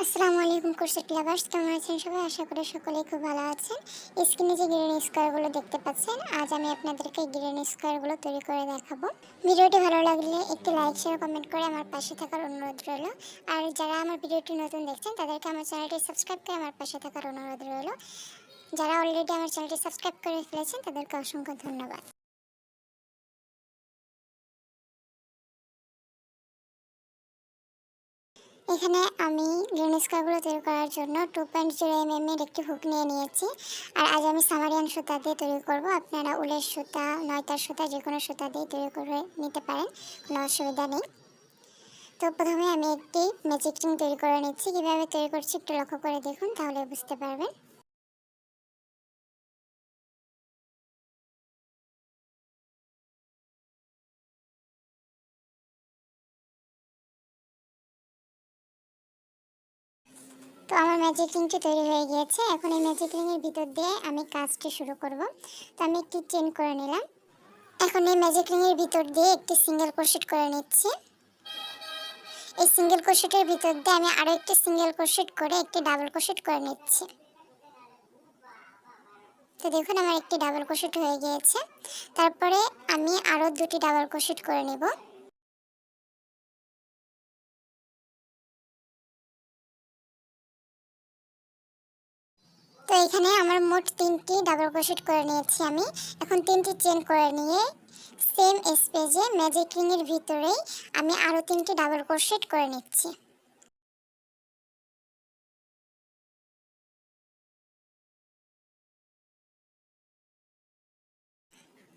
আসসালামু আলাইকুম corset lovers, কেমন আছেন সবাই? আশা করি সকলেই খুব ভালো আছেন। স্ক্রিনে যে গ্রিন স্কোয়ারগুলো দেখতে পাচ্ছেন, আজ আমি আপনাদেরকে গ্রিন স্কোয়ারগুলো তৈরি করে দেখাবো। ভিডিওটি ভালো লাগলে একটি লাইক শেয়ার কমেন্ট করে আমার পাশে থাকার অনুরোধ রইল। আর যারা আমার ভিডিওটি নতুন দেখছেন তাদেরকে আমার চ্যানেলটি সাবস্ক্রাইব করে আমার পাশে থাকার অনুরোধ রইল। যারা অলরেডি আমার চ্যানেলটি সাবস্ক্রাইব করে ফেলেছেন তাদেরকে অসংখ্য ধন্যবাদ। এখানে আমি গ্রিন স্কোয়ারগুলো তৈরি করার জন্য 2.0 এর একটি হুক নিয়ে নিয়েছি। আর আজ আমি সামারিয়ান সুতা দিয়ে তৈরি করব। আপনারা উলের সুতা, নয়তার সুতা, যে কোনো সুতা দিয়ে তৈরি করে নিতে পারেন, কোনো অসুবিধা নেই। তো প্রথমে আমি একটি ম্যাজিক রিং তৈরি করে নিচ্ছি। কীভাবে তৈরি করছি একটু লক্ষ্য করে দেখুন, তাহলে বুঝতে পারবেন। তো আমার ম্যাজিক রিংটি তৈরি হয়ে গিয়েছে। এখন এই ম্যাজিক রিংয়ের ভিতর দিয়ে আমি কাজটি শুরু করব। তো আমি একটি চেন করে নিলাম। এখন এই ম্যাজিক রিংয়ের ভিতর দিয়ে একটি সিঙ্গেল ক্রোশেট করে নিচ্ছি। এই সিঙ্গেল ক্রোশেটের ভিতর দিয়ে আমি আরো একটি সিঙ্গেল ক্রোশেট করে একটি ডাবল ক্রোশেট করে নিচ্ছি। তো দেখুন আমার একটি ডাবল ক্রোশেট হয়ে গিয়েছে। তারপরে আমি আরো দুটি ডাবল ক্রোশেট করে নেব। তো এখানে আমার মোট 3টি ডাবল ক্রোশেট করে নিয়েছি আমি। এখন 3টি চেন করে নিয়ে সেম স্পেসে ম্যাজিক রিং এর ভিতরেই আমি আরো 3টি ডাবল ক্রোশেট করে নিচ্ছি।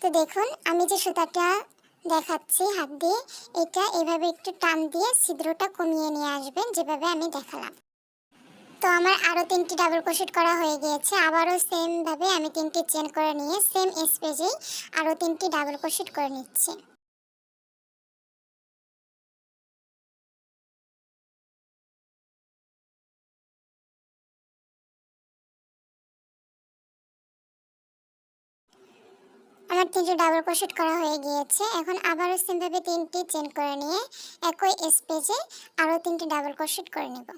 তো দেখুন আমি যে সুতাটা দেখাচ্ছি হাত দিয়ে, এটা এভাবে একটু টান দিয়ে ছিদ্রটা কমিয়ে নিয়ে আসবেন, যেভাবে আমি দেখালাম। তো আমার আরো 3টি ডাবল ক্রোশেট করা হয়ে গিয়েছে। আবারও সেম ভাবে আমি 3টি চেন করে নিয়ে সেম স্পেসেই আরো 3টি ডাবল ক্রোশেট করে নিচ্ছি। আমার 3টি ডাবল ক্রোশেট করা হয়ে গিয়েছে। এখন আবারও সেম ভাবে 3টি চেন করে নিয়ে একই স্পেসে আরো 3টি ডাবল ক্রোশেট করে নেব।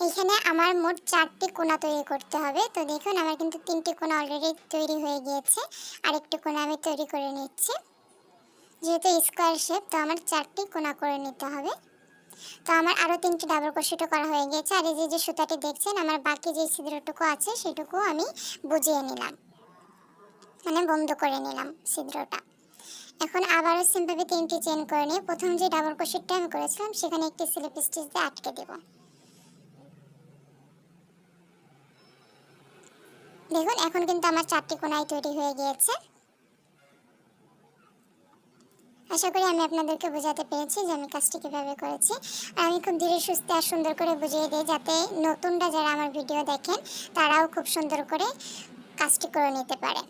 এখানে আমার মোট 4টি কোণা তৈরি করতে হবে। তো দেখুন আমার কিন্তু 3টি কোণা অলরেডি তৈরি হয়ে গিয়েছে। আরেকটি কোণা আমি তৈরি করে নিচ্ছি। যেহেতু স্কোয়ার শেপ, তো আমার 4টি কোণা করে নিতে হবে। তো আমার আরো 3টি ডাবল ক্রোশেটও করা হয়ে গেছে। আর এই যে সুতাটি দেখছেন, আমার বাকি যে ছিদ্রটুকু আছে সেটুকু আমি বুজিয়ে নিলাম, মানে বন্ধ করে নিলাম ছিদ্রটা। এখন আবারও সিম্পলি 3টি চেন করে নিয়ে প্রথম যে ডাবল ক্রোশেটটা আমি করেছিলাম সেখানে একটি স্লিপ স্টিচ দিয়ে আটকে দেব। দেখুন এখন কিন্তু আমার 4টি কোণায় তৈরি হয়ে গিয়েছে। আশা করি আমি আপনাদেরকে বোঝাতে পেরেছি যে আমি কাজটি কীভাবে করেছি। আর আমি খুব ধীরে সুস্থে আর সুন্দর করে বুঝিয়ে দিই, যাতে নতুনরা যারা আমার ভিডিও দেখেন তারাও খুব সুন্দর করে কাজটি করে নিতে পারে।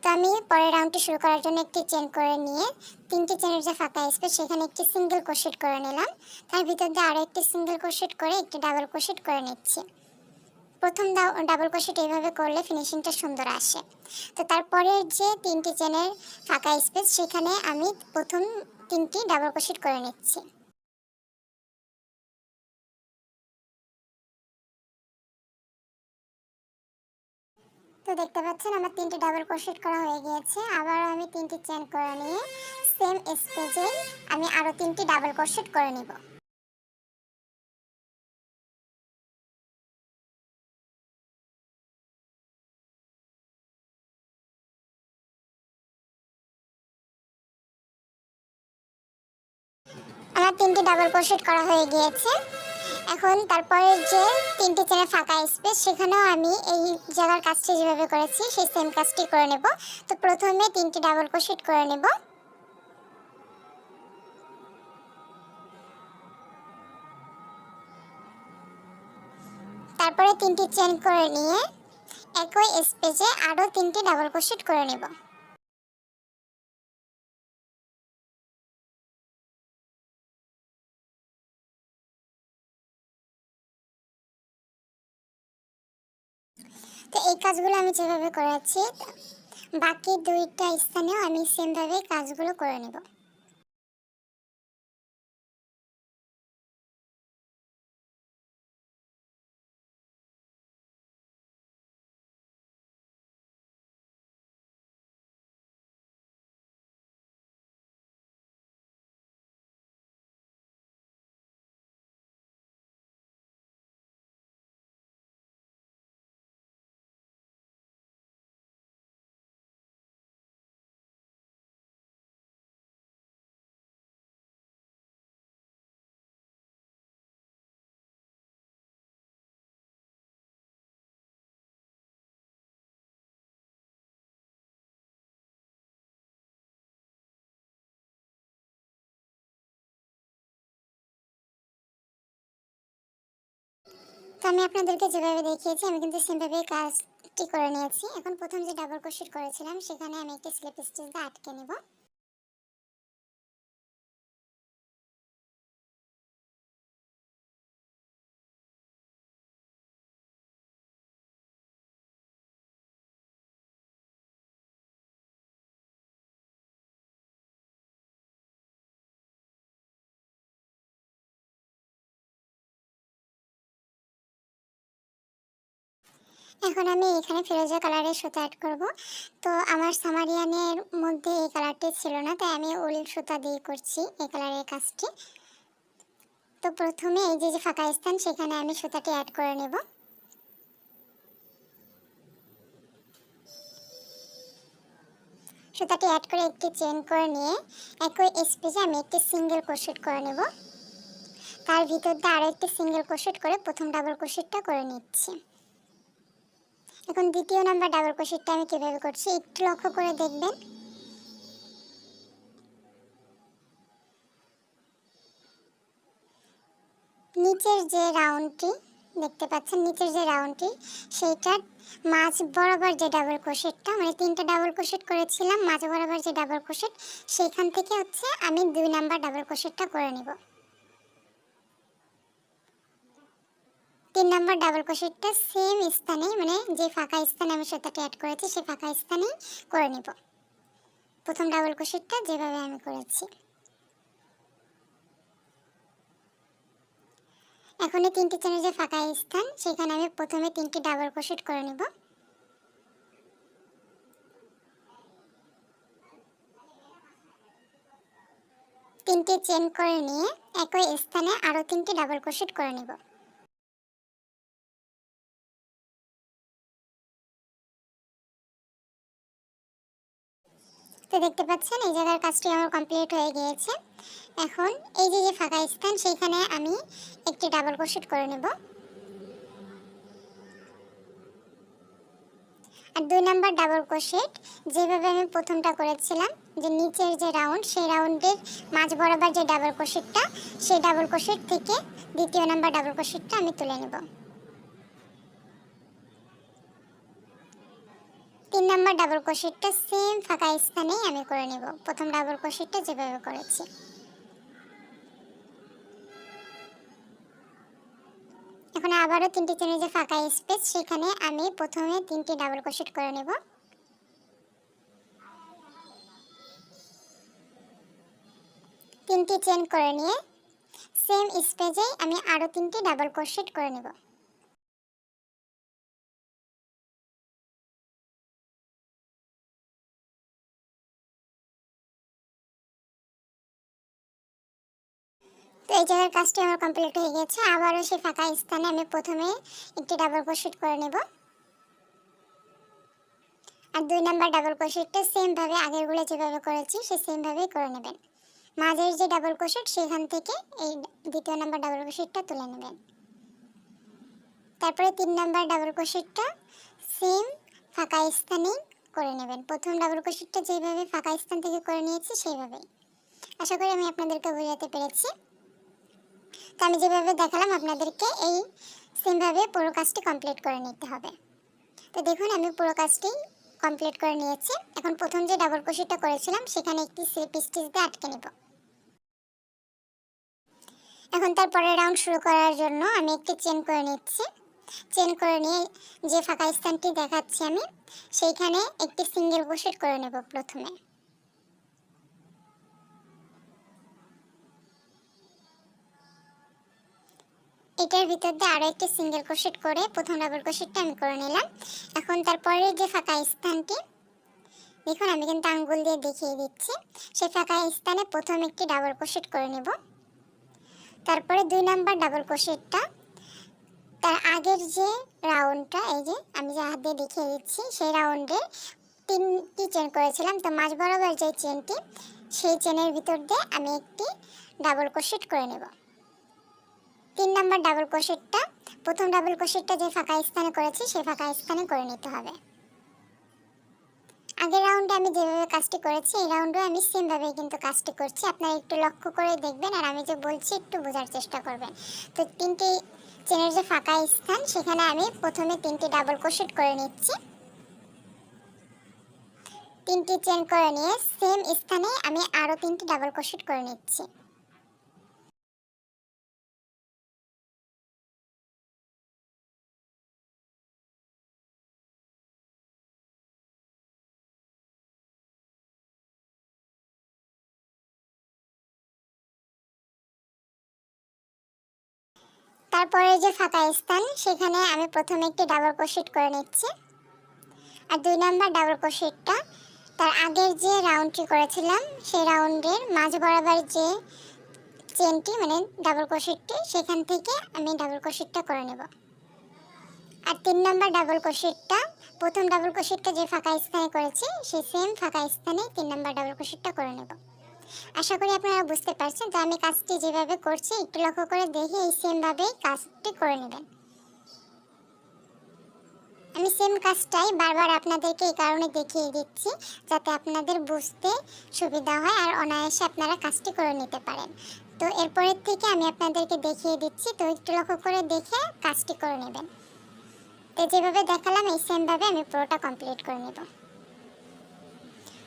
তো আমি পরের রাউন্ডটি শুরু করার জন্য একটি চেন করে নিয়ে 3টি চেনের যে ফাঁকা স্পেস সেখানে একটি সিঙ্গেল ক্রোশেট করে নিলাম। তার ভিতর দিয়ে আরও একটি সিঙ্গেল ক্রোশেট করে একটি ডাবল ক্রোশেট করে নিচ্ছি। প্রথম ডাবল ক্রোশেট এইভাবে করলে ফিনিশিংটা সুন্দর আসে। তো তারপরে যে 3টি চেনের ফাঁকা স্পেস সেখানে আমি প্রথম 3টি ডাবল ক্রোশেট করে নিচ্ছি। তো দেখতে পাচ্ছেন আমার 3টি ডাবল ক্রোশেট করা হয়ে গিয়েছে। আবার আমি 3টি চেন করে নিয়ে সেম স্পেসে আমি আরো 3টি ডাবল ক্রোশেট করে নিব। আমার 3টি ডাবল ক্রোশেট করা হয়ে গিয়েছে। এখন তারপরে যে 3টি চেনের ফাঁকা স্পেস সেখানেও আমি এই জায়গার কাজটি যেভাবে করেছি সেই সেম কাজটি করে নেব। তো প্রথমে 3টি ডাবল ক্রোশেট করে নেব। তারপরে 3টি চেন করে নিয়ে একই স্পেসে আরো 3টি ডাবল ক্রোশেট করে নেব। তো এই কাজগুলো আমি যেভাবে করেছি বাকি 2টা স্থানেও আমি সেম ভাবে কাজগুলো করে নেব। তো আমি আপনাদেরকে যেভাবে দেখিয়েছি আমি কিন্তু সেমভাবে কাজটি করে নিয়েছি। এখন প্রথম যে ডাবল ক্রোশেট করেছিলাম সেখানে আমি একটি স্লিপ স্টিচ দিয়ে আটকে নেব। এখন আমি এখানে ফিরোজা কালারের সুতা অ্যাড করব। তো আমার সামারিয়ানের মধ্যে এই কালারটি ছিল না, তাই আমি উল সুতা দিয়ে করছি এই কালারের কাজটি। তো প্রথমে এই যে ফাঁকা স্থান সেখানে আমি সুতাটি অ্যাড করে নেব। সুতাটি অ্যাড করে একটি চেইন করে নিয়ে একই স্পেসে আমি একটি সিঙ্গেল ক্রোশেট করে নেব। তার ভিতর দিয়ে আরও একটি সিঙ্গেল ক্রোশেট করে প্রথম ডাবল ক্রোশেটটা করে নিচ্ছি। এখন দ্বিতীয় নাম্বার ডাবল ক্রোশেটটা আমি কিভাবে করছি একটু লক্ষ্য করে দেখবেন। নিচের যে রাউন্ডটি দেখতে পাচ্ছেন, নিচের যে রাউন্ডটি সেইটার মাঝ বরাবর যে ডাবল ক্রোশেটটা, মানে তিনটা ডাবল ক্রোশেট করেছিলাম, মাঝ বরাবর যে ডাবল ক্রোশেট সেইখান থেকে হচ্ছে আমি 2 নাম্বার ডাবল ক্রোশেটটা করে নিব। 3 নাম্বার ডাবল ক্রোশেটটা সেম স্থানে, মানে যে ফাঁকা স্থানে আমি সুতাটা অ্যাড করেছি সেই ফাঁকা স্থানেই করে নিব, প্রথম ডাবল ক্রোশেটটা যেভাবে আমি করেছি। এখন এই 3টি চেনের যে ফাঁকা স্থান সেখানে আমি প্রথমে 3টি ডাবল ক্রোশেট করে নিব। তিনটি চেন করে নিয়ে একই স্থানে আরও 3টি ডাবল ক্রোশেট করে নিব। তো দেখতে পাচ্ছেন এই জায়গার কাজটি আমার কমপ্লিট হয়ে গিয়েছে। এখন এই যে ফাঁকা স্থান সেইখানে আমি একটি ডাবল ক্রোশেট করে নেব। আর 2 নাম্বার ডাবল ক্রোশেট যেভাবে আমি প্রথমটা করেছিলাম, যে নিচের যে রাউন্ড সেই রাউন্ডের মাঝ বরাবর যে ডাবল ক্রোশেটটা সেই ডাবল ক্রোশেট থেকে দ্বিতীয় নাম্বার ডাবল ক্রোশেটটা আমি তুলে নেব। 3 নাম্বার ডাবল ক্রোশেটটা সেম ফাঁকা স্থানেই আমি করে নেব, প্রথম ডাবল ক্রোশেটটা যেভাবে করেছি। এখন আবারও 3টি চেনের যে ফাঁকা স্পেস সেখানে আমি প্রথমে 3টি ডাবল ক্রোশেট করে নেব। তিনটি চেন করে নিয়ে সেম স্পেসে আমি আরও 3টি ডাবল ক্রোশেট করে নেব। তো এই জায়গার কাজটি আমার কমপ্লিট হয়ে গেছে। আবারও সেই ফাঁকা স্থানে আমি প্রথমে একটি ডাবল ক্রোশেট করে নেব। আর 2 নাম্বার ডাবল ক্রোশেটটা সেমভাবে আগেরগুলো যেভাবে করেছি সে সেমভাবেই করে নেবেন। মাঝের যে ডাবল ক্রোশেট সেখান থেকে এই দ্বিতীয় নাম্বার ডাবল ক্রোশেটটা তুলে নেবেন। তারপরে 3 নাম্বার ডাবল ক্রোশেটটা সেম ফাঁকা স্থানেই করে নেবেন, প্রথম ডাবল ক্রোশেটটা যেভাবে ফাঁকা স্থান থেকে করে নিয়েছি সেইভাবেই। আশা করি আমি আপনাদেরকে বোঝাতে পেরেছি। তো আমি যেভাবে দেখালাম আপনাদেরকে এই সেমভাবে পুরো কাজটি কমপ্লিট করে নিতে হবে। তো দেখুন আমি পুরো কাজটি কমপ্লিট করে নিয়েছি। এখন প্রথম যে ডাবল ক্রোশেটটা করেছিলাম সেখানে একটি স্লিপ স্টিচ দিয়ে আটকে নেব। এখন তার পরের রাউন্ড শুরু করার জন্য আমি একটি চেন করে নিচ্ছি। চেন করে নিয়ে যে ফাঁকা স্থানটি দেখাচ্ছি আমি সেইখানে একটি সিঙ্গেল ক্রোশেট করে নেব প্রথমে। এটার ভিতর দিয়ে আরও একটি সিঙ্গেল ক্রোশেট করে প্রথম ডাবল ক্রোশেটটা আমি করে নিলাম। এখন তারপরে যে ফাঁকা স্থানটি দেখুন আমি কিন্তু আঙ্গুল দিয়ে দেখিয়ে দিচ্ছি, সেই ফাঁকা স্থানে প্রথম একটি ডাবল ক্রোশেট করে নেব। তারপরে 2 নাম্বার ডাবল ক্রোশেটটা তার আগের যে রাউন্ডটা, এই যে আমি যে হাত দিয়ে দেখিয়ে দিচ্ছি সেই রাউন্ডে 3টি চেন করেছিলাম, তো মাঝ বরাবর যে চেনটি সেই চেনের ভিতর দিয়ে আমি একটি ডাবল ক্রোশেট করে নেব। 3 নাম্বার ডাবল ক্রোশেটটা প্রথম ডাবল ক্রোশেটটা যে ফাঁকা স্থানে করেছি সেই ফাঁকা স্থানে করে নিতে হবে। আগের রাউন্ডে আমি যেভাবে কাজটি করেছি এই রাউন্ডেও আমি সেমভাবেই কিন্তু কাজটি করছি। আপনারা একটু লক্ষ্য করে দেখবেন আর আমি যে বলছি একটু বোঝার চেষ্টা করবেন। তো 3টি চেনের যে ফাঁকা স্থান সেখানে আমি প্রথমে 3টি ডাবল ক্রোশেট করে নিচ্ছি। 3টি চেন করে নিয়ে সেম স্থানে আমি আরও 3টি ডাবল ক্রোশেট করে নিচ্ছি। তারপরে যে ফাঁকা স্থান সেখানে আমি প্রথমে একটি ডাবল ক্রোশেট করে নিচ্ছি। আর 2 নাম্বার ডাবল ক্রোশেটটা তার আগের যে রাউন্ডটি করেছিলাম সেই রাউন্ডের মাঝ বরাবর যে চেনটি মানে ডাবল ক্রোশেটটি সেখান থেকে আমি ডাবল ক্রোশেটটা করে নেব। আর 3 নাম্বার ডাবল ক্রোশেটটা প্রথম ডাবল ক্রোশেটটা যে ফাঁকা স্থানে করেছি সেই সেম ফাঁকা স্থানে 3 নাম্বার ডাবল ক্রোশেটটা করে নেব। আশা করি আপনারা বুঝতে পারছেন। তো আমি কাজটি যেভাবে করছি একটু লক্ষ্য করে দেখে এই সেমভাবেই কাজটি করে নেবেন। আমি সেম কাজটাই বারবার আপনাদেরকে এই কারণে দেখিয়ে দিচ্ছি যাতে আপনাদের বুঝতে সুবিধা হয় আর অনায়াসে আপনারা কাজটি করে নিতে পারেন। তো এরপরের থেকে আমি আপনাদেরকে দেখিয়ে দিচ্ছি, তো একটু লক্ষ্য করে দেখে কাজটি করে নেবেন। তো যেভাবে দেখালাম এই সেমভাবে আমি পুরোটা কমপ্লিট করে নেব।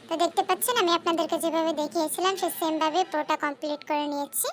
তো দেখতে পাচ্ছেন আমি আপনাদেরকে যেভাবে দেখিয়েছিলাম সেই সেমভাবে পুরোটা কমপ্লিট করে নিয়েছি।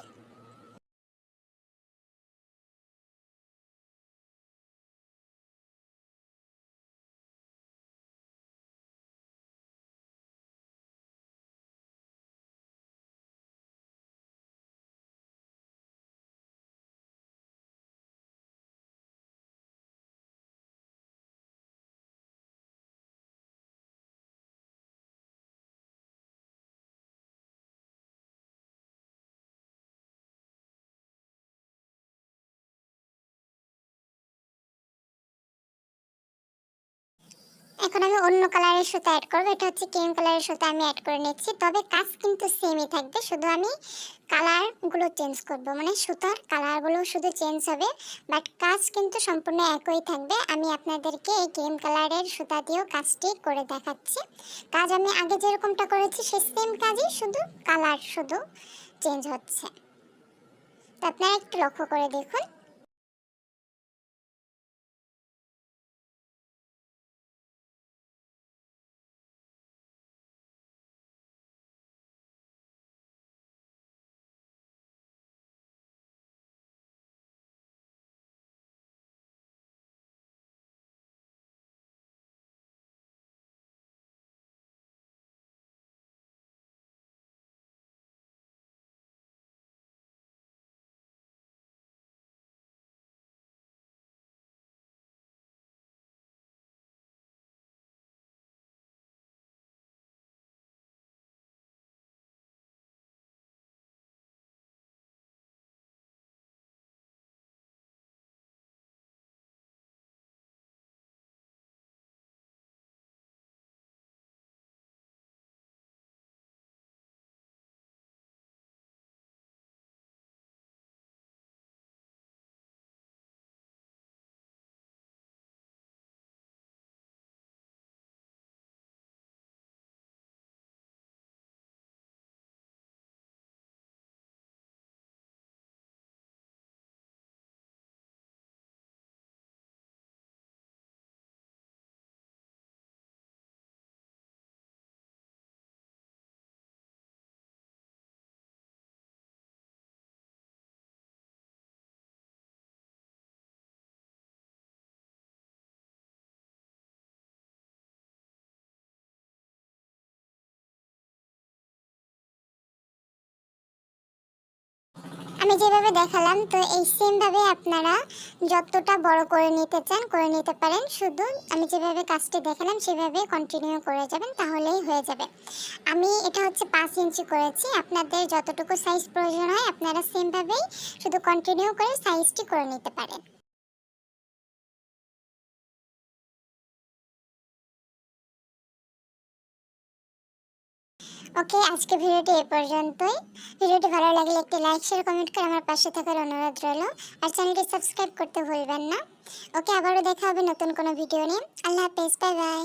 এখন আমি অন্য কালারের সুতা অ্যাড করব। এটা হচ্ছে ক্রিম কালারের সুতা আমি অ্যাড করে নিচ্ছি। তবে কাজ কিন্তু সেমই থাকবে, শুধু আমি কালারগুলো চেঞ্জ করব, মানে সুতার কালারগুলো শুধু চেঞ্জ হবে, বাট কাজ কিন্তু সম্পূর্ণ একই থাকবে। আমি আপনাদেরকে এই ক্রিম কালারের সুতা দিয়েও কাজটি করে দেখাচ্ছি। কাজ আমি আগে যেরকমটা করেছি সেই সেম কাজই, শুধু কালার শুধু চেঞ্জ হচ্ছে। তো আপনারা একটু লক্ষ্য করে দেখুন। আমি যেভাবে দেখালাম তো এই সেমভাবে আপনারা যতটা বড় করে নিতে চান করে নিতে পারেন। শুধু আমি যেভাবে কাজটি দেখালাম সেভাবে কন্টিনিউ করে যাবেন, তাহলেই হয়ে যাবে। আমি এটা হচ্ছে 5 ইঞ্চি করেছি, আপনাদের যতটুকু সাইজ প্রয়োজন হয় আপনারা সেমভাবেই শুধু কন্টিনিউ করে সাইজটি করে নিতে পারেন। ওকে, আজকে ভিডিওটি এ পর্যন্তই। ভিডিওটি ভালো লাগলে একটি লাইক শেয়ার কমেন্ট করে আমার পাশে থাকার অনুরোধ রইল। আর চ্যানেলটি সাবস্ক্রাইব করতে ভুলবেন না। ওকে, আবারও দেখা হবে নতুন কোনো ভিডিও নিয়ে। আল্লাহ হাফেজ, বাই বাই।